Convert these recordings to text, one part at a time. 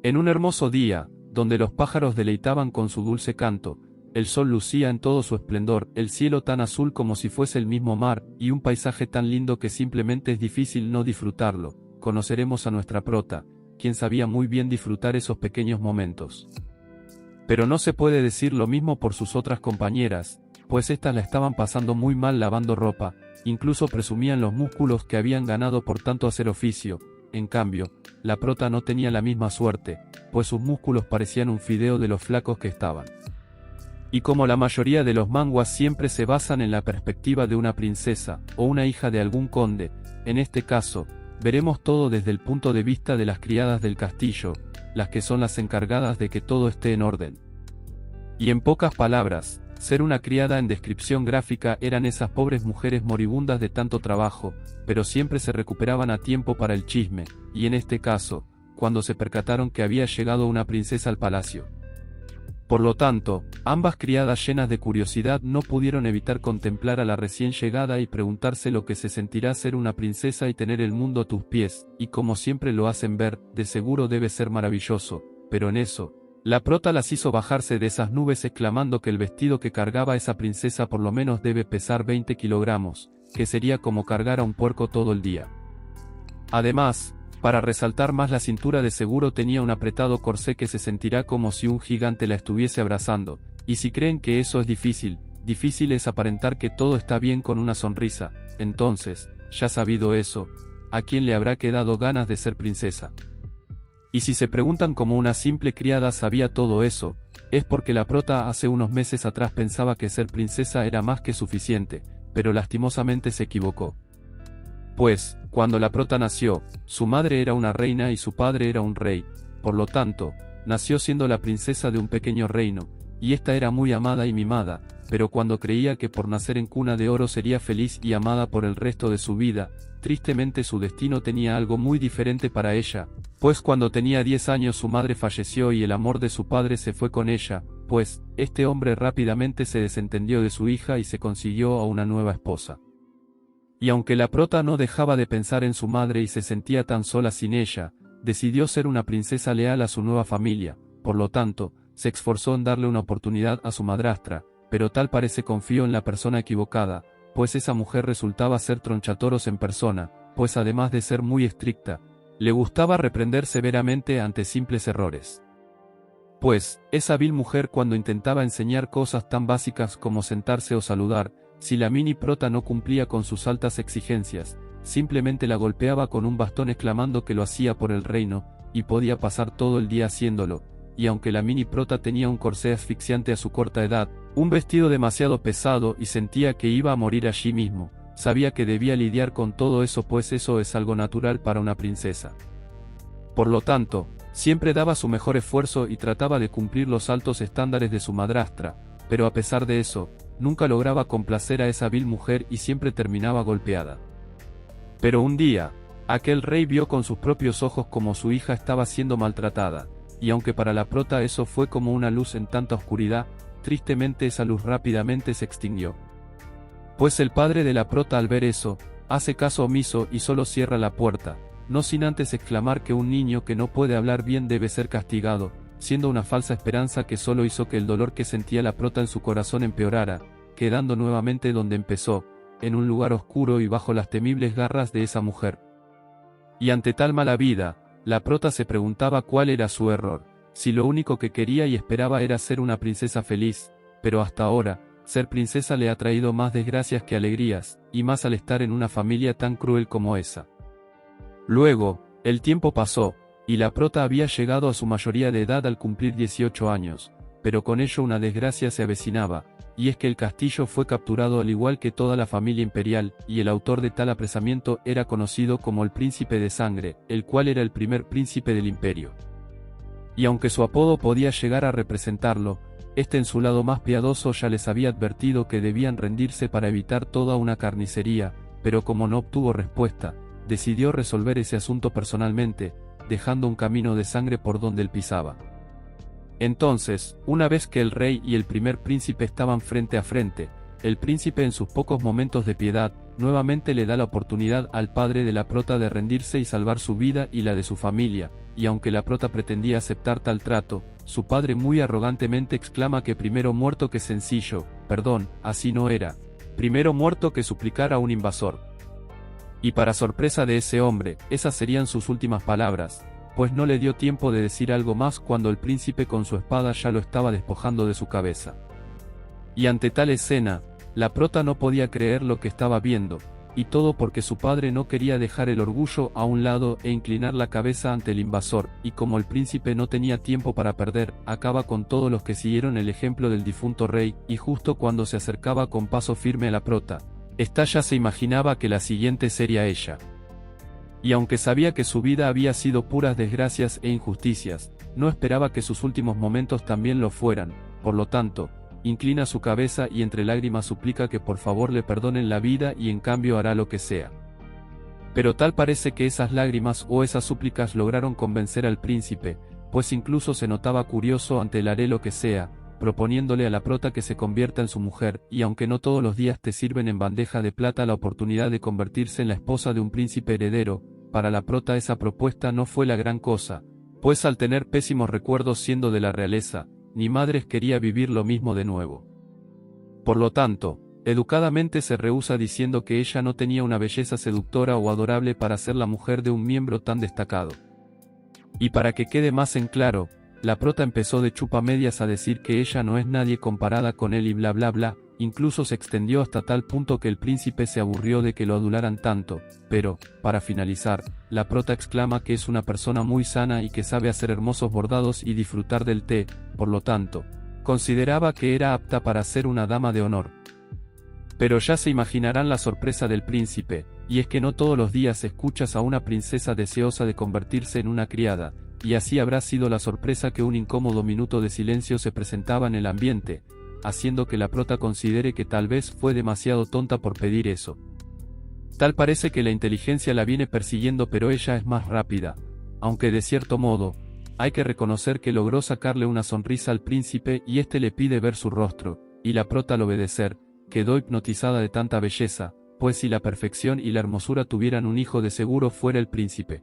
En un hermoso día, donde los pájaros deleitaban con su dulce canto, el sol lucía en todo su esplendor, el cielo tan azul como si fuese el mismo mar, y un paisaje tan lindo que simplemente es difícil no disfrutarlo, conoceremos a nuestra prota, quien sabía muy bien disfrutar esos pequeños momentos. Pero no se puede decir lo mismo por sus otras compañeras, pues éstas la estaban pasando muy mal lavando ropa, incluso presumían los músculos que habían ganado por tanto hacer oficio. En cambio, la prota no tenía la misma suerte, pues sus músculos parecían un fideo de los flacos que estaban. Y como la mayoría de los manhwas siempre se basan en la perspectiva de una princesa, o una hija de algún conde, en este caso, veremos todo desde el punto de vista de las criadas del castillo, las que son las encargadas de que todo esté en orden. Y en pocas palabras, ser una criada en descripción gráfica eran esas pobres mujeres moribundas de tanto trabajo, pero siempre se recuperaban a tiempo para el chisme, y en este caso, cuando se percataron que había llegado una princesa al palacio. Por lo tanto, ambas criadas llenas de curiosidad no pudieron evitar contemplar a la recién llegada y preguntarse lo que se sentirá ser una princesa y tener el mundo a tus pies, y como siempre lo hacen ver, de seguro debe ser maravilloso, pero en eso, la prota las hizo bajarse de esas nubes exclamando que el vestido que cargaba esa princesa por lo menos debe pesar 20 kilogramos, que sería como cargar a un puerco todo el día. Además, para resaltar más la cintura de seguro tenía un apretado corsé que se sentirá como si un gigante la estuviese abrazando, y si creen que eso es difícil es aparentar que todo está bien con una sonrisa. Entonces, ya sabido eso, ¿a quién le habrá quedado ganas de ser princesa? Y si se preguntan cómo una simple criada sabía todo eso, es porque la prota hace unos meses atrás pensaba que ser princesa era más que suficiente, pero lastimosamente se equivocó. Pues, cuando la prota nació, su madre era una reina y su padre era un rey, por lo tanto, nació siendo la princesa de un pequeño reino, y esta era muy amada y mimada, pero cuando creía que por nacer en cuna de oro sería feliz y amada por el resto de su vida, tristemente su destino tenía algo muy diferente para ella, pues cuando tenía 10 años su madre falleció y el amor de su padre se fue con ella, pues, este hombre rápidamente se desentendió de su hija y se consiguió a una nueva esposa. Y aunque la prota no dejaba de pensar en su madre y se sentía tan sola sin ella, decidió ser una princesa leal a su nueva familia, por lo tanto, se esforzó en darle una oportunidad a su madrastra, pero tal parece confió en la persona equivocada, pues esa mujer resultaba ser tronchatoros en persona, pues además de ser muy estricta, le gustaba reprender severamente ante simples errores. Pues, esa vil mujer cuando intentaba enseñar cosas tan básicas como sentarse o saludar, si la mini prota no cumplía con sus altas exigencias, simplemente la golpeaba con un bastón exclamando que lo hacía por el reino, y podía pasar todo el día haciéndolo, y aunque la mini prota tenía un corsé asfixiante a su corta edad, un vestido demasiado pesado y sentía que iba a morir allí mismo, sabía que debía lidiar con todo eso pues eso es algo natural para una princesa. Por lo tanto, siempre daba su mejor esfuerzo y trataba de cumplir los altos estándares de su madrastra, pero a pesar de eso, nunca lograba complacer a esa vil mujer y siempre terminaba golpeada. Pero un día, aquel rey vio con sus propios ojos como su hija estaba siendo maltratada, y aunque para la prota eso fue como una luz en tanta oscuridad, tristemente esa luz rápidamente se extinguió. Pues el padre de la prota al ver eso, hace caso omiso y solo cierra la puerta, no sin antes exclamar que un niño que no puede hablar bien debe ser castigado, siendo una falsa esperanza que solo hizo que el dolor que sentía la prota en su corazón empeorara, quedando nuevamente donde empezó, en un lugar oscuro y bajo las temibles garras de esa mujer. Y ante tal mala vida, la prota se preguntaba cuál era su error, si lo único que quería y esperaba era ser una princesa feliz, pero hasta ahora, ser princesa le ha traído más desgracias que alegrías, y más al estar en una familia tan cruel como esa. Luego, el tiempo pasó, y la prota había llegado a su mayoría de edad al cumplir 18 años, pero con ello una desgracia se avecinaba, y es que el castillo fue capturado al igual que toda la familia imperial, y el autor de tal apresamiento era conocido como el Príncipe de Sangre, el cual era el primer príncipe del imperio. Y aunque su apodo podía llegar a representarlo, este en su lado más piadoso ya les había advertido que debían rendirse para evitar toda una carnicería, pero como no obtuvo respuesta, decidió resolver ese asunto personalmente, dejando un camino de sangre por donde él pisaba. Entonces, una vez que el rey y el primer príncipe estaban frente a frente, el príncipe en sus pocos momentos de piedad, nuevamente le da la oportunidad al padre de la prota de rendirse y salvar su vida y la de su familia, y aunque la prota pretendía aceptar tal trato, su padre muy arrogantemente exclama que primero muerto que sencillo, perdón, así no era. Primero muerto que suplicar a un invasor. Y para sorpresa de ese hombre, esas serían sus últimas palabras, pues no le dio tiempo de decir algo más cuando el príncipe con su espada ya lo estaba despojando de su cabeza. Y ante tal escena, la prota no podía creer lo que estaba viendo, y todo porque su padre no quería dejar el orgullo a un lado e inclinar la cabeza ante el invasor, y como el príncipe no tenía tiempo para perder, acaba con todos los que siguieron el ejemplo del difunto rey, y justo cuando se acercaba con paso firme a la prota, ésta ya se imaginaba que la siguiente sería ella. Y aunque sabía que su vida había sido puras desgracias e injusticias, no esperaba que sus últimos momentos también lo fueran, por lo tanto, inclina su cabeza y entre lágrimas suplica que por favor le perdonen la vida y en cambio hará lo que sea. Pero tal parece que esas lágrimas o esas súplicas lograron convencer al príncipe, pues incluso se notaba curioso ante el haré lo que sea, proponiéndole a la prota que se convierta en su mujer, y aunque no todos los días te sirven en bandeja de plata la oportunidad de convertirse en la esposa de un príncipe heredero, para la prota esa propuesta no fue la gran cosa, pues al tener pésimos recuerdos siendo de la realeza, ni madres quería vivir lo mismo de nuevo. Por lo tanto, educadamente se rehúsa diciendo que ella no tenía una belleza seductora o adorable para ser la mujer de un miembro tan destacado. Y para que quede más en claro, la prota empezó de chupamedias a decir que ella no es nadie comparada con él y bla bla bla, incluso se extendió hasta tal punto que el príncipe se aburrió de que lo adularan tanto, pero, para finalizar, la prota exclama que es una persona muy sana y que sabe hacer hermosos bordados y disfrutar del té, por lo tanto, consideraba que era apta para ser una dama de honor. Pero ya se imaginarán la sorpresa del príncipe, y es que no todos los días escuchas a una princesa deseosa de convertirse en una criada, y así habrá sido la sorpresa que un incómodo minuto de silencio se presentaba en el ambiente, haciendo que la prota considere que tal vez fue demasiado tonta por pedir eso. Tal parece que la inteligencia la viene persiguiendo pero ella es más rápida, aunque de cierto modo, hay que reconocer que logró sacarle una sonrisa al príncipe y éste le pide ver su rostro, y la prota al obedecer, quedó hipnotizada de tanta belleza, pues si la perfección y la hermosura tuvieran un hijo de seguro fuera el príncipe.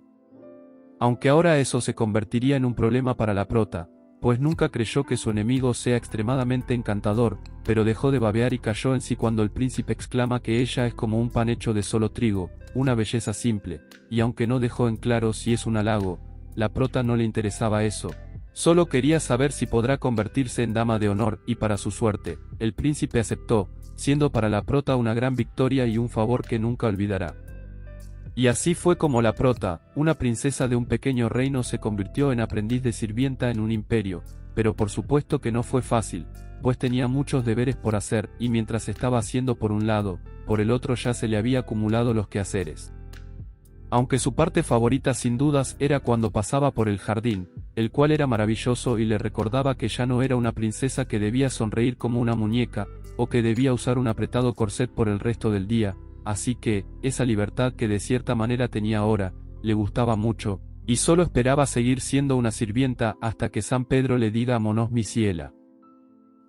Aunque ahora eso se convertiría en un problema para la prota, pues nunca creyó que su enemigo sea extremadamente encantador, pero dejó de babear y cayó en sí cuando el príncipe exclama que ella es como un pan hecho de solo trigo, una belleza simple, y aunque no dejó en claro si es un halago, la prota no le interesaba eso, solo quería saber si podrá convertirse en dama de honor, y para su suerte, el príncipe aceptó, siendo para la prota una gran victoria y un favor que nunca olvidará. Y así fue como la prota, una princesa de un pequeño reino, se convirtió en aprendiz de sirvienta en un imperio, pero por supuesto que no fue fácil, pues tenía muchos deberes por hacer, y mientras estaba haciendo por un lado, por el otro ya se le había acumulado los quehaceres. Aunque su parte favorita sin dudas era cuando pasaba por el jardín, el cual era maravilloso y le recordaba que ya no era una princesa que debía sonreír como una muñeca, o que debía usar un apretado corset por el resto del día, así que, esa libertad que de cierta manera tenía ahora, le gustaba mucho, y solo esperaba seguir siendo una sirvienta hasta que San Pedro le diga monos mi ciela.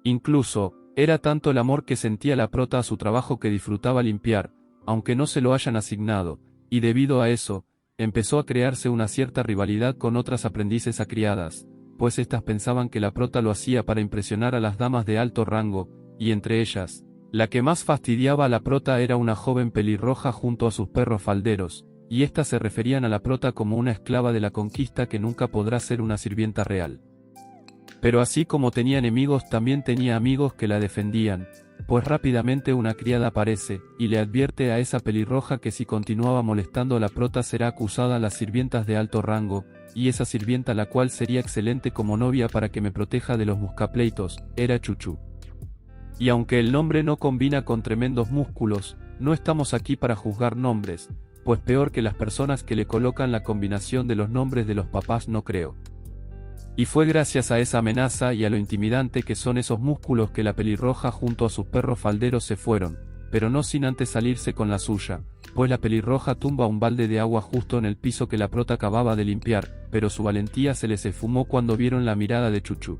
Incluso, era tanto el amor que sentía la prota a su trabajo que disfrutaba limpiar, aunque no se lo hayan asignado, y debido a eso, empezó a crearse una cierta rivalidad con otras aprendices acriadas, pues éstas pensaban que la prota lo hacía para impresionar a las damas de alto rango, y entre ellas, la que más fastidiaba a la prota era una joven pelirroja junto a sus perros falderos, y éstas se referían a la prota como una esclava de la conquista que nunca podrá ser una sirvienta real. Pero así como tenía enemigos también tenía amigos que la defendían, pues rápidamente una criada aparece, y le advierte a esa pelirroja que si continuaba molestando a la prota será acusada a las sirvientas de alto rango, y esa sirvienta la cual sería excelente como novia para que me proteja de los buscapleitos, era Chuchu. Y aunque el nombre no combina con tremendos músculos, no estamos aquí para juzgar nombres, pues peor que las personas que le colocan la combinación de los nombres de los papás no creo. Y fue gracias a esa amenaza y a lo intimidante que son esos músculos que la pelirroja junto a sus perros falderos se fueron, pero no sin antes salirse con la suya, pues la pelirroja tumba un balde de agua justo en el piso que la prota acababa de limpiar, pero su valentía se les esfumó cuando vieron la mirada de Chuchu.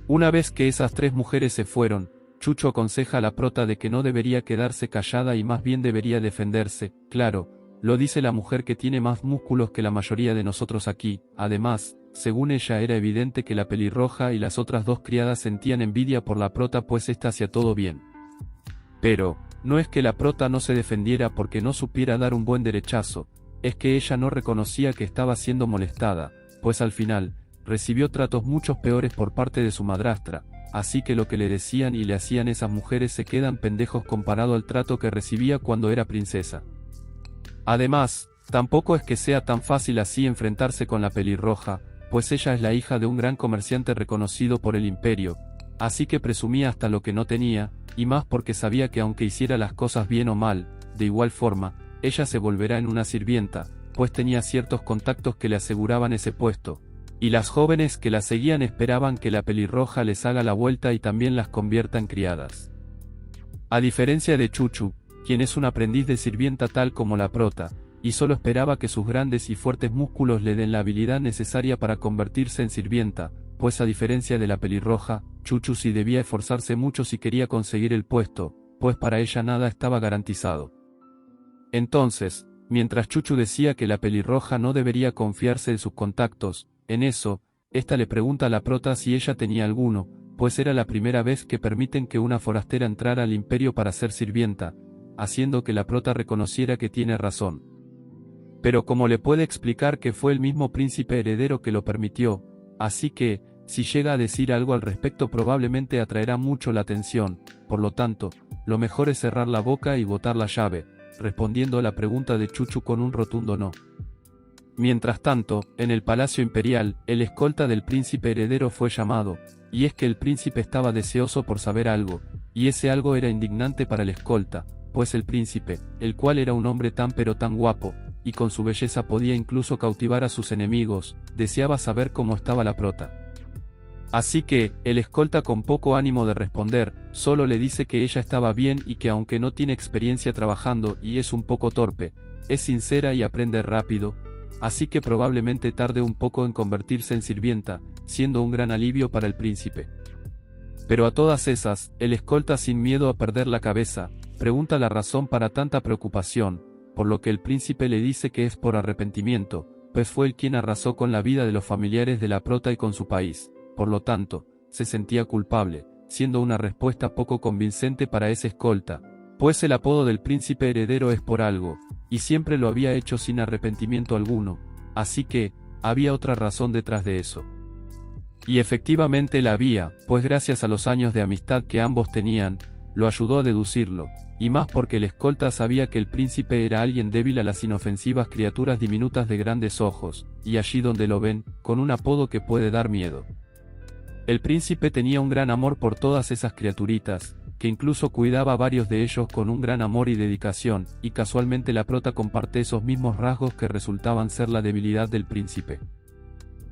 Una vez que esas tres mujeres se fueron, Chuchu aconseja a la prota de que no debería quedarse callada y más bien debería defenderse. Claro, lo dice la mujer que tiene más músculos que la mayoría de nosotros aquí. Además, según ella era evidente que la pelirroja y las otras dos criadas sentían envidia por la prota pues ésta hacía todo bien. Pero, no es que la prota no se defendiera porque no supiera dar un buen derechazo, es que ella no reconocía que estaba siendo molestada, pues al final, recibió tratos mucho peores por parte de su madrastra, así que lo que le decían y le hacían esas mujeres se quedan pendejos comparado al trato que recibía cuando era princesa. Además, tampoco es que sea tan fácil así enfrentarse con la pelirroja, pues ella es la hija de un gran comerciante reconocido por el imperio, así que presumía hasta lo que no tenía, y más porque sabía que aunque hiciera las cosas bien o mal, de igual forma, ella se volverá en una sirvienta, pues tenía ciertos contactos que le aseguraban ese puesto, y las jóvenes que la seguían esperaban que la pelirroja les haga la vuelta y también las convierta en criadas. A diferencia de Chuchu, quien es un aprendiz de sirvienta tal como la prota, y solo esperaba que sus grandes y fuertes músculos le den la habilidad necesaria para convertirse en sirvienta, pues a diferencia de la pelirroja, Chuchu sí debía esforzarse mucho si quería conseguir el puesto, pues para ella nada estaba garantizado. Entonces, mientras Chuchu decía que la pelirroja no debería confiarse de sus contactos, en eso, ésta le pregunta a la prota si ella tenía alguno, pues era la primera vez que permiten que una forastera entrara al imperio para ser sirvienta, haciendo que la prota reconociera que tiene razón. Pero como le puede explicar que fue el mismo príncipe heredero que lo permitió, así que, si llega a decir algo al respecto probablemente atraerá mucho la atención, por lo tanto, lo mejor es cerrar la boca y botar la llave, respondiendo a la pregunta de Chuchu con un rotundo no. Mientras tanto, en el palacio imperial, el escolta del príncipe heredero fue llamado, y es que el príncipe estaba deseoso por saber algo, y ese algo era indignante para el escolta, pues el príncipe, el cual era un hombre tan pero tan guapo, y con su belleza podía incluso cautivar a sus enemigos, deseaba saber cómo estaba la prota. Así que, el escolta con poco ánimo de responder, solo le dice que ella estaba bien y que aunque no tiene experiencia trabajando y es un poco torpe, es sincera y aprende rápido, así que probablemente tarde un poco en convertirse en sirvienta, siendo un gran alivio para el príncipe. Pero a todas esas, el escolta sin miedo a perder la cabeza, pregunta la razón para tanta preocupación, por lo que el príncipe le dice que es por arrepentimiento, pues fue él quien arrasó con la vida de los familiares de la prota y con su país, por lo tanto, se sentía culpable, siendo una respuesta poco convincente para ese escolta, pues el apodo del príncipe heredero es por algo, y siempre lo había hecho sin arrepentimiento alguno, así que, había otra razón detrás de eso. Y efectivamente la había, pues gracias a los años de amistad que ambos tenían, lo ayudó a deducirlo, y más porque el escolta sabía que el príncipe era alguien débil a las inofensivas criaturas diminutas de grandes ojos, y allí donde lo ven, con un apodo que puede dar miedo. El príncipe tenía un gran amor por todas esas criaturitas, que incluso cuidaba a varios de ellos con un gran amor y dedicación, y casualmente la prota comparte esos mismos rasgos que resultaban ser la debilidad del príncipe.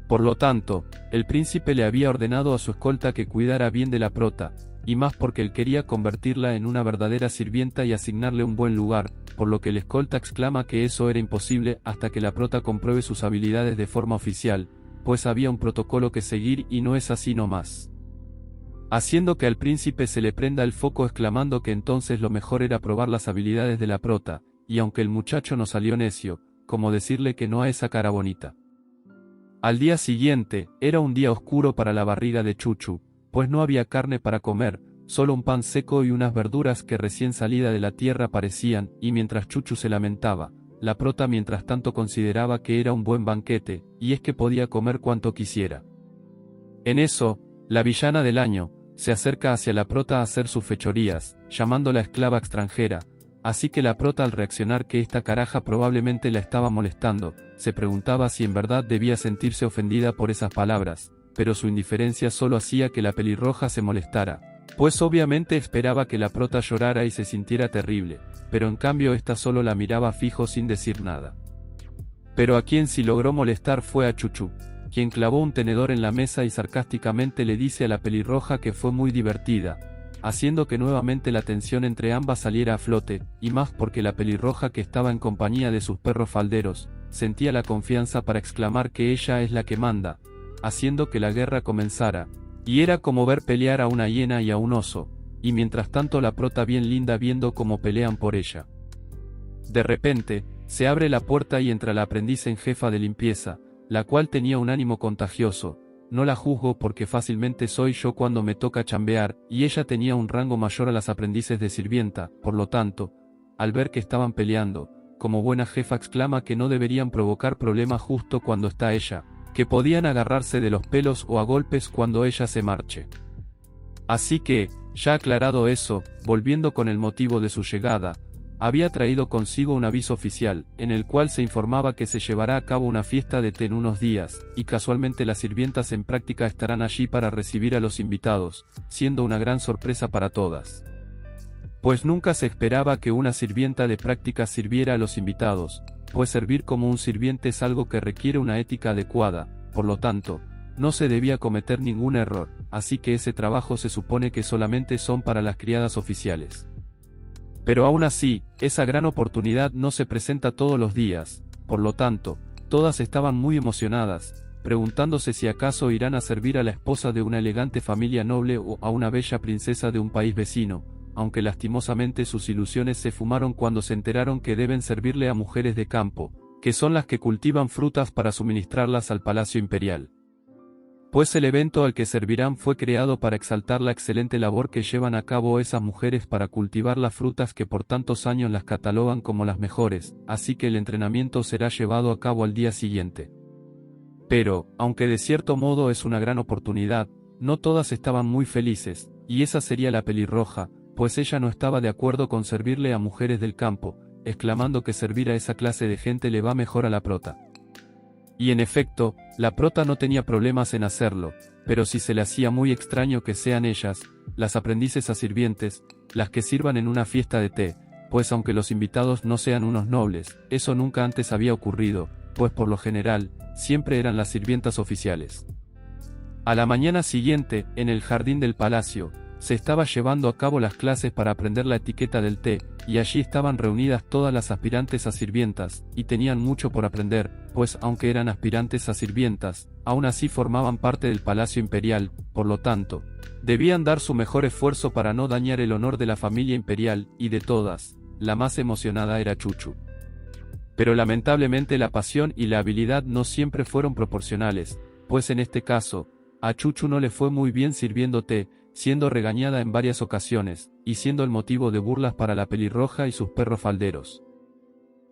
Por lo tanto, el príncipe le había ordenado a su escolta que cuidara bien de la prota, y más porque él quería convertirla en una verdadera sirvienta y asignarle un buen lugar, por lo que el escolta exclama que eso era imposible hasta que la prota compruebe sus habilidades de forma oficial, pues había un protocolo que seguir y no es así nomás. Haciendo que al príncipe se le prenda el foco exclamando que entonces lo mejor era probar las habilidades de la prota, y aunque el muchacho no salió necio, como decirle que no a esa cara bonita. Al día siguiente, era un día oscuro para la barriga de Chuchu, pues no había carne para comer, solo un pan seco y unas verduras que recién salida de la tierra parecían, y mientras Chuchu se lamentaba, la prota mientras tanto consideraba que era un buen banquete, y es que podía comer cuanto quisiera. En eso, la villana del año, se acerca hacia la prota a hacer sus fechorías, llamándola esclava extranjera, así que la prota al reaccionar que esta caraja probablemente la estaba molestando, se preguntaba si en verdad debía sentirse ofendida por esas palabras, pero su indiferencia solo hacía que la pelirroja se molestara, pues obviamente esperaba que la prota llorara y se sintiera terrible, pero en cambio esta solo la miraba fijo sin decir nada. Pero a quien sí logró molestar fue a Chuchu, quien clavó un tenedor en la mesa y sarcásticamente le dice a la pelirroja que fue muy divertida, haciendo que nuevamente la tensión entre ambas saliera a flote, y más porque la pelirroja que estaba en compañía de sus perros falderos, sentía la confianza para exclamar que ella es la que manda, haciendo que la guerra comenzara, y era como ver pelear a una hiena y a un oso, y mientras tanto la prota bien linda viendo cómo pelean por ella. De repente, se abre la puerta y entra la aprendiz en jefa de limpieza, la cual tenía un ánimo contagioso. No la juzgo porque fácilmente soy yo cuando me toca chambear, y ella tenía un rango mayor a las aprendices de sirvienta, por lo tanto, al ver que estaban peleando, como buena jefa exclama que no deberían provocar problemas justo cuando está ella, que podían agarrarse de los pelos o a golpes cuando ella se marche. Así que, ya aclarado eso, volviendo con el motivo de su llegada, había traído consigo un aviso oficial, en el cual se informaba que se llevará a cabo una fiesta de té en unos días, y casualmente las sirvientas en práctica estarán allí para recibir a los invitados, siendo una gran sorpresa para todas. Pues nunca se esperaba que una sirvienta de práctica sirviera a los invitados, pues servir como un sirviente es algo que requiere una ética adecuada, por lo tanto, no se debía cometer ningún error, así que ese trabajo se supone que solamente son para las criadas oficiales. Pero aún así, esa gran oportunidad no se presenta todos los días, por lo tanto, todas estaban muy emocionadas, preguntándose si acaso irán a servir a la esposa de una elegante familia noble o a una bella princesa de un país vecino, aunque lastimosamente sus ilusiones se fumaron cuando se enteraron que deben servirle a mujeres de campo, que son las que cultivan frutas para suministrarlas al Palacio Imperial. Pues el evento al que servirán fue creado para exaltar la excelente labor que llevan a cabo esas mujeres para cultivar las frutas que por tantos años las catalogan como las mejores, así que el entrenamiento será llevado a cabo al día siguiente. Pero, aunque de cierto modo es una gran oportunidad, no todas estaban muy felices, y esa sería la pelirroja, pues ella no estaba de acuerdo con servirle a mujeres del campo, exclamando que servir a esa clase de gente le va mejor a la prota. Y en efecto, la prota no tenía problemas en hacerlo, pero sí se le hacía muy extraño que sean ellas, las aprendices a sirvientes, las que sirvan en una fiesta de té, pues aunque los invitados no sean unos nobles, eso nunca antes había ocurrido, pues por lo general, siempre eran las sirvientas oficiales. A la mañana siguiente, en el jardín del palacio, se estaba llevando a cabo las clases para aprender la etiqueta del té, y allí estaban reunidas todas las aspirantes a sirvientas, y tenían mucho por aprender, pues aunque eran aspirantes a sirvientas, aún así formaban parte del Palacio Imperial, por lo tanto, debían dar su mejor esfuerzo para no dañar el honor de la familia imperial, y de todas, la más emocionada era Chuchu. Pero lamentablemente la pasión y la habilidad no siempre fueron proporcionales, pues en este caso, a Chuchu no le fue muy bien sirviendo té, siendo regañada en varias ocasiones, y siendo el motivo de burlas para la pelirroja y sus perros falderos.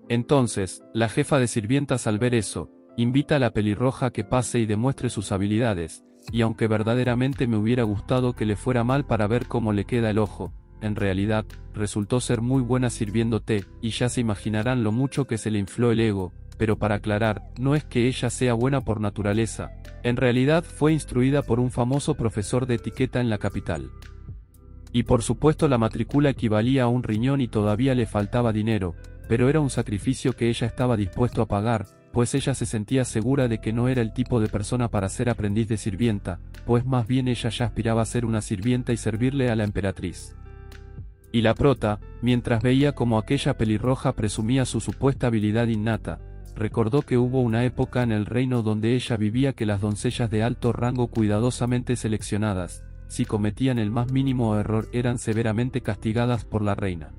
Entonces, la jefa de sirvientas al ver eso, invita a la pelirroja a que pase y demuestre sus habilidades, y aunque verdaderamente me hubiera gustado que le fuera mal para ver cómo le queda el ojo, en realidad, resultó ser muy buena sirviendo té, y ya se imaginarán lo mucho que se le infló el ego, pero para aclarar, no es que ella sea buena por naturaleza, en realidad fue instruida por un famoso profesor de etiqueta en la capital. Y por supuesto la matrícula equivalía a un riñón y todavía le faltaba dinero, pero era un sacrificio que ella estaba dispuesto a pagar, pues ella se sentía segura de que no era el tipo de persona para ser aprendiz de sirvienta, pues más bien ella ya aspiraba a ser una sirvienta y servirle a la emperatriz. Y la prota, mientras veía como aquella pelirroja presumía su supuesta habilidad innata, recordó que hubo una época en el reino donde ella vivía que las doncellas de alto rango cuidadosamente seleccionadas, si cometían el más mínimo error eran severamente castigadas por la reina.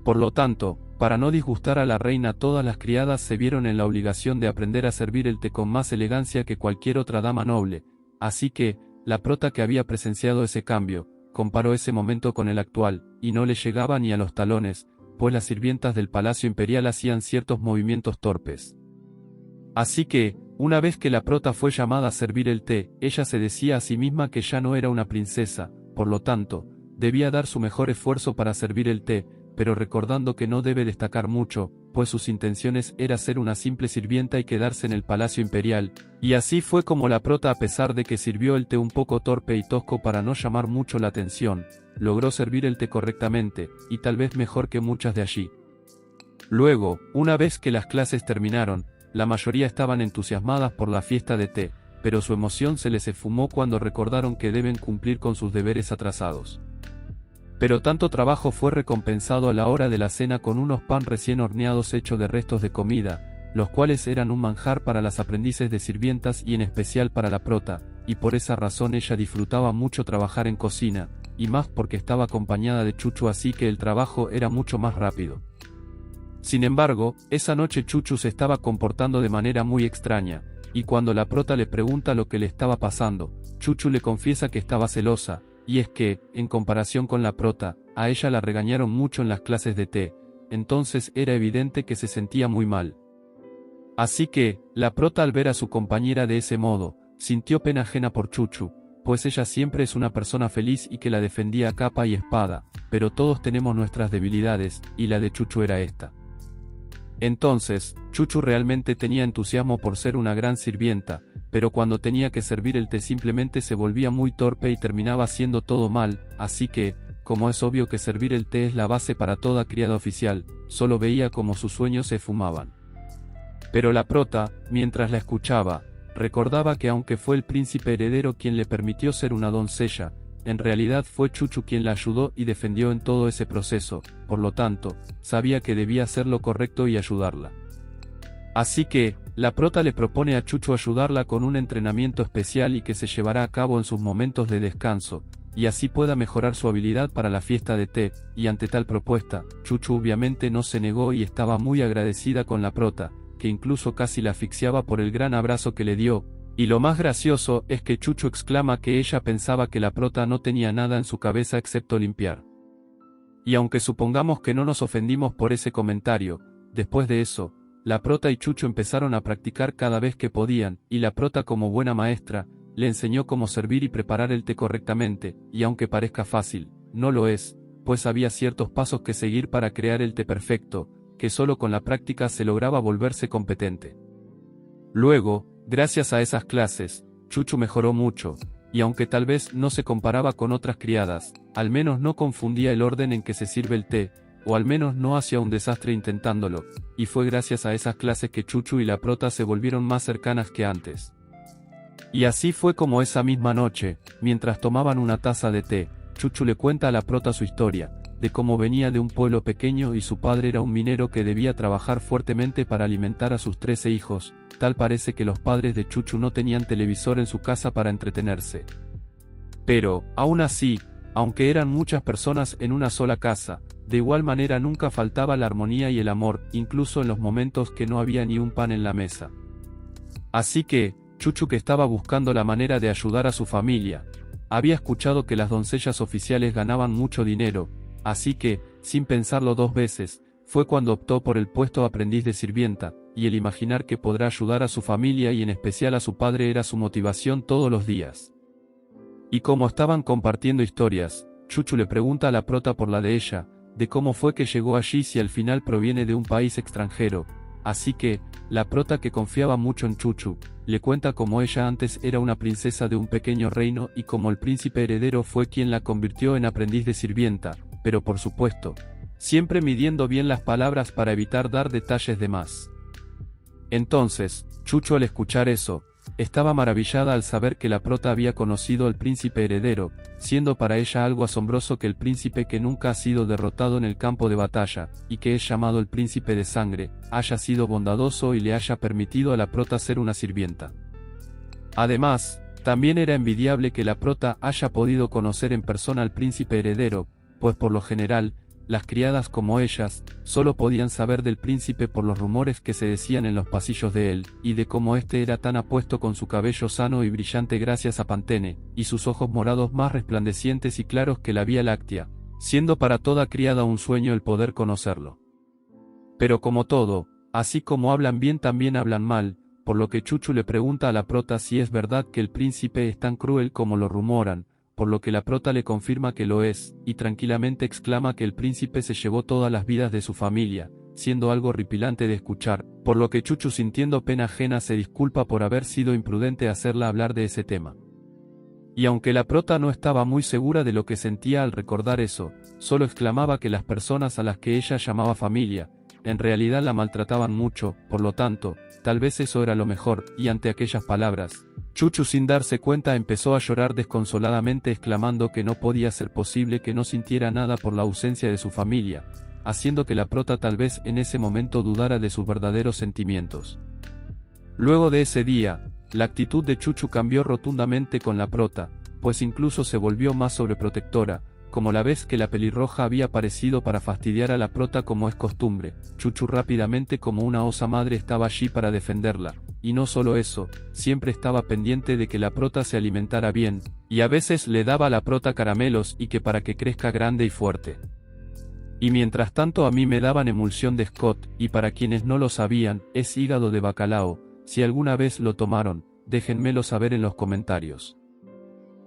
Por lo tanto, para no disgustar a la reina todas las criadas se vieron en la obligación de aprender a servir el té con más elegancia que cualquier otra dama noble, así que, la prota que había presenciado ese cambio, comparó ese momento con el actual, y no le llegaba ni a los talones, pues las sirvientas del Palacio Imperial hacían ciertos movimientos torpes. Así que, una vez que la prota fue llamada a servir el té, ella se decía a sí misma que ya no era una princesa, por lo tanto, debía dar su mejor esfuerzo para servir el té, pero recordando que no debe destacar mucho, pues sus intenciones era ser una simple sirvienta y quedarse en el Palacio Imperial, y así fue como la prota, a pesar de que sirvió el té un poco torpe y tosco para no llamar mucho la atención, logró servir el té correctamente, y tal vez mejor que muchas de allí. Luego, una vez que las clases terminaron, la mayoría estaban entusiasmadas por la fiesta de té, pero su emoción se les esfumó cuando recordaron que deben cumplir con sus deberes atrasados. Pero tanto trabajo fue recompensado a la hora de la cena con unos pan recién horneados hechos de restos de comida, los cuales eran un manjar para las aprendices de sirvientas y en especial para la prota, y por esa razón ella disfrutaba mucho trabajar en cocina, y más porque estaba acompañada de Chuchu, así que el trabajo era mucho más rápido. Sin embargo, esa noche Chuchu se estaba comportando de manera muy extraña, y cuando la prota le pregunta lo que le estaba pasando, Chuchu le confiesa que estaba celosa, y es que, en comparación con la prota, a ella la regañaron mucho en las clases de té, entonces era evidente que se sentía muy mal. Así que, la prota al ver a su compañera de ese modo, sintió pena ajena por Chuchu, pues ella siempre es una persona feliz y que la defendía a capa y espada, pero todos tenemos nuestras debilidades, y la de Chuchu era esta. Entonces, Chuchu realmente tenía entusiasmo por ser una gran sirvienta, pero cuando tenía que servir el té simplemente se volvía muy torpe y terminaba haciendo todo mal, así que, como es obvio que servir el té es la base para toda criada oficial, solo veía como sus sueños se fumaban. Pero la prota, mientras la escuchaba, recordaba que aunque fue el príncipe heredero quien le permitió ser una doncella, en realidad fue Chuchu quien la ayudó y defendió en todo ese proceso, por lo tanto, sabía que debía hacer lo correcto y ayudarla. Así que, la prota le propone a Chuchu ayudarla con un entrenamiento especial y que se llevará a cabo en sus momentos de descanso, y así pueda mejorar su habilidad para la fiesta de té, y ante tal propuesta, Chuchu obviamente no se negó y estaba muy agradecida con la prota, que incluso casi la asfixiaba por el gran abrazo que le dio. Y lo más gracioso es que Chuchu exclama que ella pensaba que la prota no tenía nada en su cabeza excepto limpiar. Y aunque supongamos que no nos ofendimos por ese comentario, después de eso, la prota y Chuchu empezaron a practicar cada vez que podían, y la prota como buena maestra, le enseñó cómo servir y preparar el té correctamente, y aunque parezca fácil, no lo es, pues había ciertos pasos que seguir para crear el té perfecto, que solo con la práctica se lograba volverse competente. Luego, gracias a esas clases, Chuchu mejoró mucho, y aunque tal vez no se comparaba con otras criadas, al menos no confundía el orden en que se sirve el té, o al menos no hacía un desastre intentándolo, y fue gracias a esas clases que Chuchu y la prota se volvieron más cercanas que antes. Y así fue como esa misma noche, mientras tomaban una taza de té, Chuchu le cuenta a la prota su historia, de cómo venía de un pueblo pequeño y su padre era un minero que debía trabajar fuertemente para alimentar a sus 13 hijos, tal parece que los padres de Chuchu no tenían televisor en su casa para entretenerse. Pero, aún así, aunque eran muchas personas en una sola casa, de igual manera nunca faltaba la armonía y el amor, incluso en los momentos que no había ni un pan en la mesa. Así que, Chuchu, que estaba buscando la manera de ayudar a su familia, había escuchado que las doncellas oficiales ganaban mucho dinero, así que, sin pensarlo dos veces, fue cuando optó por el puesto de aprendiz de sirvienta, y el imaginar que podrá ayudar a su familia y en especial a su padre era su motivación todos los días. Y como estaban compartiendo historias, Chuchu le pregunta a la prota por la de ella, de cómo fue que llegó allí si al final proviene de un país extranjero, así que, la prota, que confiaba mucho en Chuchu, le cuenta cómo ella antes era una princesa de un pequeño reino y cómo el príncipe heredero fue quien la convirtió en aprendiz de sirvienta, pero por supuesto, siempre midiendo bien las palabras para evitar dar detalles de más. Entonces, Chuchu, al escuchar eso, estaba maravillada al saber que la prota había conocido al príncipe heredero, siendo para ella algo asombroso que el príncipe que nunca ha sido derrotado en el campo de batalla, y que es llamado el príncipe de sangre, haya sido bondadoso y le haya permitido a la prota ser una sirvienta. Además, también era envidiable que la prota haya podido conocer en persona al príncipe heredero, pues por lo general, las criadas como ellas, solo podían saber del príncipe por los rumores que se decían en los pasillos de él, y de cómo éste era tan apuesto con su cabello sano y brillante gracias a Pantene, y sus ojos morados más resplandecientes y claros que la Vía Láctea, siendo para toda criada un sueño el poder conocerlo. Pero como todo, así como hablan bien también hablan mal, por lo que Chuchu le pregunta a la prota si es verdad que el príncipe es tan cruel como lo rumoran, por lo que la prota le confirma que lo es, y tranquilamente exclama que el príncipe se llevó todas las vidas de su familia, siendo algo horripilante de escuchar, por lo que Chuchu, sintiendo pena ajena, se disculpa por haber sido imprudente hacerla hablar de ese tema. Y aunque la prota no estaba muy segura de lo que sentía al recordar eso, solo exclamaba que las personas a las que ella llamaba familia, en realidad la maltrataban mucho, por lo tanto, tal vez eso era lo mejor, y ante aquellas palabras, Chuchu, sin darse cuenta, empezó a llorar desconsoladamente, exclamando que no podía ser posible que no sintiera nada por la ausencia de su familia, haciendo que la prota tal vez en ese momento dudara de sus verdaderos sentimientos. Luego de ese día, la actitud de Chuchu cambió rotundamente con la prota, pues incluso se volvió más sobreprotectora, como la vez que la pelirroja había aparecido para fastidiar a la prota como es costumbre, Chuchu rápidamente como una osa madre estaba allí para defenderla, y no solo eso, siempre estaba pendiente de que la prota se alimentara bien, y a veces le daba a la prota caramelos y que para que crezca grande y fuerte. Y mientras tanto a mí me daban emulsión de Scott, y para quienes no lo sabían, es hígado de bacalao. Si alguna vez lo tomaron, déjenmelo saber en los comentarios.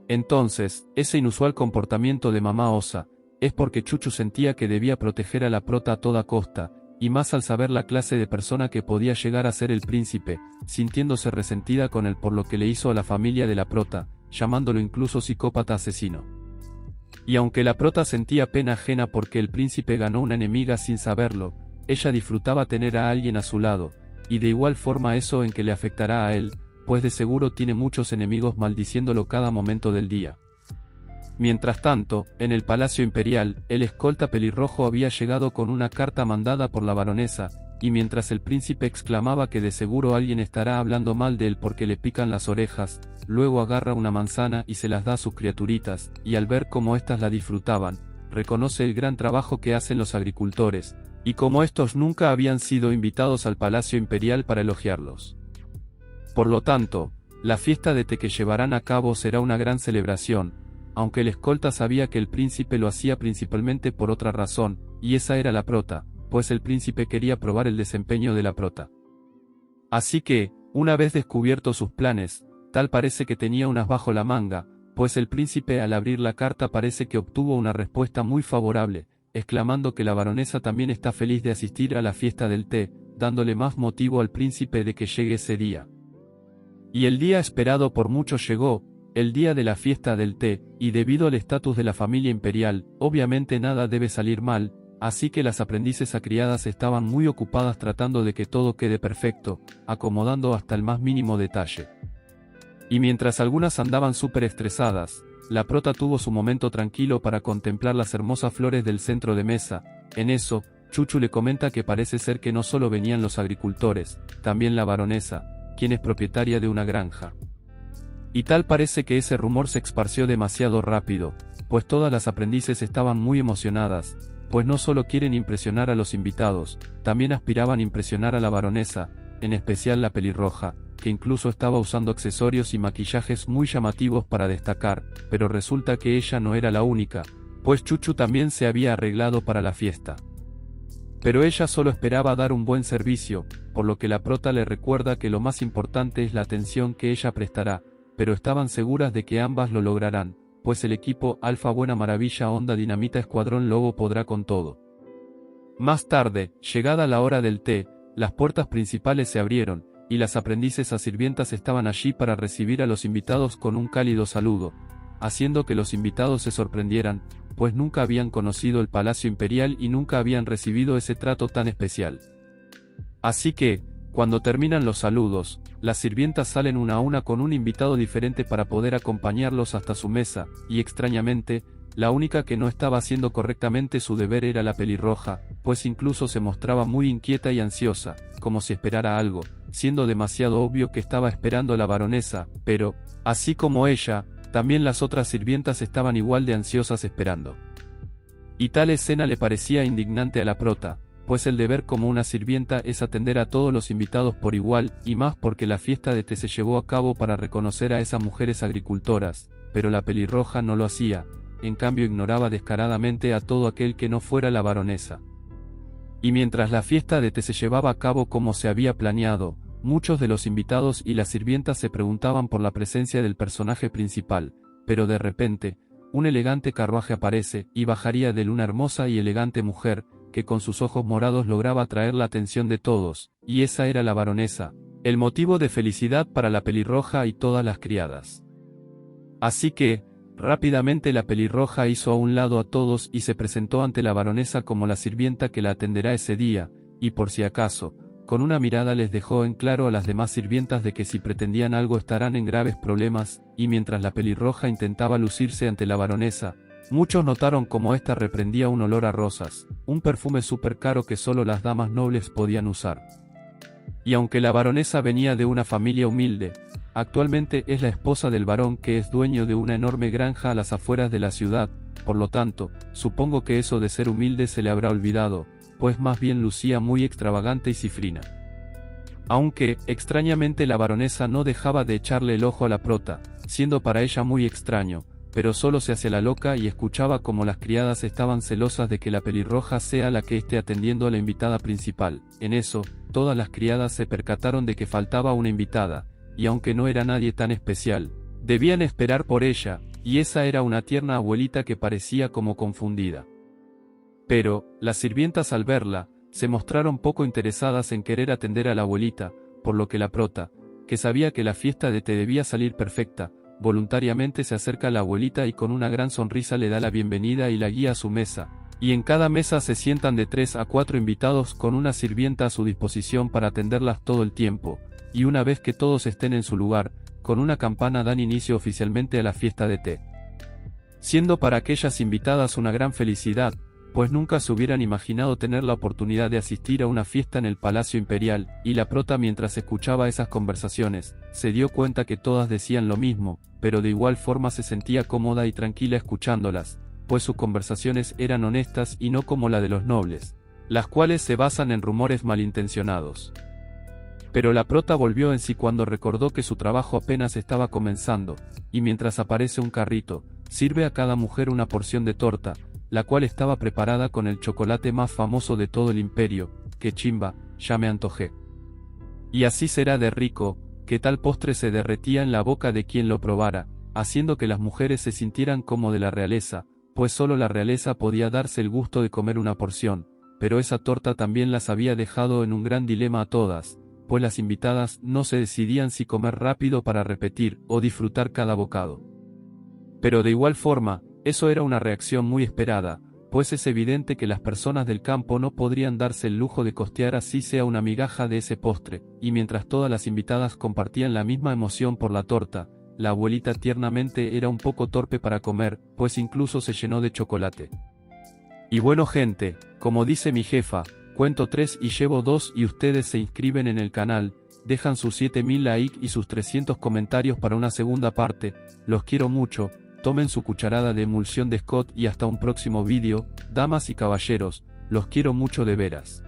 Entonces, ese inusual comportamiento de mamá osa, es porque Chuchu sentía que debía proteger a la prota a toda costa, y más al saber la clase de persona que podía llegar a ser el príncipe, sintiéndose resentida con él por lo que le hizo a la familia de la prota, llamándolo incluso psicópata asesino. Y aunque la prota sentía pena ajena porque el príncipe ganó una enemiga sin saberlo, ella disfrutaba tener a alguien a su lado, y de igual forma eso en que le afectará a él, pues de seguro tiene muchos enemigos maldiciéndolo cada momento del día. Mientras tanto, en el Palacio Imperial, el escolta pelirrojo había llegado con una carta mandada por la baronesa, y mientras el príncipe exclamaba que de seguro alguien estará hablando mal de él porque le pican las orejas, luego agarra una manzana y se las da a sus criaturitas, y al ver cómo éstas la disfrutaban, reconoce el gran trabajo que hacen los agricultores, y como estos nunca habían sido invitados al Palacio Imperial para elogiarlos. Por lo tanto, la fiesta de té que llevarán a cabo será una gran celebración, aunque el escolta sabía que el príncipe lo hacía principalmente por otra razón, y esa era la prota, pues el príncipe quería probar el desempeño de la prota. Así que, una vez descubiertos sus planes, tal parece que tenía unas bajo la manga, pues el príncipe al abrir la carta parece que obtuvo una respuesta muy favorable, exclamando que la baronesa también está feliz de asistir a la fiesta del té, dándole más motivo al príncipe de que llegue ese día. Y el día esperado por muchos llegó, el día de la fiesta del té, y debido al estatus de la familia imperial, obviamente nada debe salir mal, así que las aprendices acriadas estaban muy ocupadas tratando de que todo quede perfecto, acomodando hasta el más mínimo detalle. Y mientras algunas andaban súper estresadas, la prota tuvo su momento tranquilo para contemplar las hermosas flores del centro de mesa. En eso, Chuchu le comenta que parece ser que no solo venían los agricultores, también la baronesa, quien es propietaria de una granja. Y tal parece que ese rumor se esparció demasiado rápido, pues todas las aprendices estaban muy emocionadas, pues no solo quieren impresionar a los invitados, también aspiraban a impresionar a la baronesa, en especial la pelirroja, que incluso estaba usando accesorios y maquillajes muy llamativos para destacar, pero resulta que ella no era la única, pues Chuchu también se había arreglado para la fiesta. Pero ella solo esperaba dar un buen servicio, por lo que la prota le recuerda que lo más importante es la atención que ella prestará, pero estaban seguras de que ambas lo lograrán, pues el equipo Alfa Buena Maravilla Onda Dinamita Escuadrón Lobo podrá con todo. Más tarde, llegada la hora del té, las puertas principales se abrieron, y las aprendices a sirvientas estaban allí para recibir a los invitados con un cálido saludo, haciendo que los invitados se sorprendieran, pues nunca habían conocido el Palacio Imperial y nunca habían recibido ese trato tan especial. Así que, cuando terminan los saludos, las sirvientas salen una a una con un invitado diferente para poder acompañarlos hasta su mesa, y extrañamente, la única que no estaba haciendo correctamente su deber era la pelirroja, pues incluso se mostraba muy inquieta y ansiosa, como si esperara algo, siendo demasiado obvio que estaba esperando a la baronesa, pero, así como ella, también las otras sirvientas estaban igual de ansiosas esperando. Y tal escena le parecía indignante a la prota, pues el deber como una sirvienta es atender a todos los invitados por igual, y más porque la fiesta de té se llevó a cabo para reconocer a esas mujeres agricultoras, pero la pelirroja no lo hacía, en cambio ignoraba descaradamente a todo aquel que no fuera la baronesa. Y mientras la fiesta de té se llevaba a cabo como se había planeado, muchos de los invitados y las sirvientas se preguntaban por la presencia del personaje principal, pero de repente, un elegante carruaje aparece, y bajaría de él una hermosa y elegante mujer, que con sus ojos morados lograba atraer la atención de todos, y esa era la baronesa, el motivo de felicidad para la pelirroja y todas las criadas. Así que, rápidamente la pelirroja hizo a un lado a todos y se presentó ante la baronesa como la sirvienta que la atenderá ese día, y por si acaso, con una mirada les dejó en claro a las demás sirvientas de que si pretendían algo estarán en graves problemas, y mientras la pelirroja intentaba lucirse ante la baronesa, muchos notaron cómo ésta reprendía un olor a rosas, un perfume súper caro que solo las damas nobles podían usar. Y aunque la baronesa venía de una familia humilde, actualmente es la esposa del varón que es dueño de una enorme granja a las afueras de la ciudad, por lo tanto, supongo que eso de ser humilde se le habrá olvidado, pues más bien lucía muy extravagante y cifrina. Aunque, extrañamente la baronesa no dejaba de echarle el ojo a la prota, siendo para ella muy extraño, pero solo se hacía la loca y escuchaba como las criadas estaban celosas de que la pelirroja sea la que esté atendiendo a la invitada principal. En eso, todas las criadas se percataron de que faltaba una invitada, y aunque no era nadie tan especial, debían esperar por ella, y esa era una tierna abuelita que parecía como confundida. Pero, las sirvientas al verla, se mostraron poco interesadas en querer atender a la abuelita, por lo que la prota, que sabía que la fiesta de té debía salir perfecta, voluntariamente se acerca a la abuelita y con una gran sonrisa le da la bienvenida y la guía a su mesa, y en cada mesa se sientan de 3 a 4 invitados con una sirvienta a su disposición para atenderlas todo el tiempo, y una vez que todos estén en su lugar, con una campana dan inicio oficialmente a la fiesta de té. Siendo para aquellas invitadas una gran felicidad, pues nunca se hubieran imaginado tener la oportunidad de asistir a una fiesta en el Palacio Imperial, y la prota mientras escuchaba esas conversaciones, se dio cuenta que todas decían lo mismo, pero de igual forma se sentía cómoda y tranquila escuchándolas, pues sus conversaciones eran honestas y no como la de los nobles, las cuales se basan en rumores malintencionados. Pero la prota volvió en sí cuando recordó que su trabajo apenas estaba comenzando, y mientras aparece un carrito, sirve a cada mujer una porción de torta, la cual estaba preparada con el chocolate más famoso de todo el imperio. ¡Qué chimba! Ya me antojé. Y así será de rico, que tal postre se derretía en la boca de quien lo probara, haciendo que las mujeres se sintieran como de la realeza, pues solo la realeza podía darse el gusto de comer una porción, pero esa torta también las había dejado en un gran dilema a todas, pues las invitadas no se decidían si comer rápido para repetir o disfrutar cada bocado. Pero de igual forma, eso era una reacción muy esperada, pues es evidente que las personas del campo no podrían darse el lujo de costear así sea una migaja de ese postre, y mientras todas las invitadas compartían la misma emoción por la torta, la abuelita tiernamente era un poco torpe para comer, pues incluso se llenó de chocolate. Y bueno gente, como dice mi jefa, cuento 3 y llevo 2 y ustedes se inscriben en el canal, dejan sus 7000 likes y sus 300 comentarios para una segunda parte, los quiero mucho. Tomen su cucharada de emulsión de Scott y hasta un próximo vídeo, damas y caballeros, los quiero mucho de veras.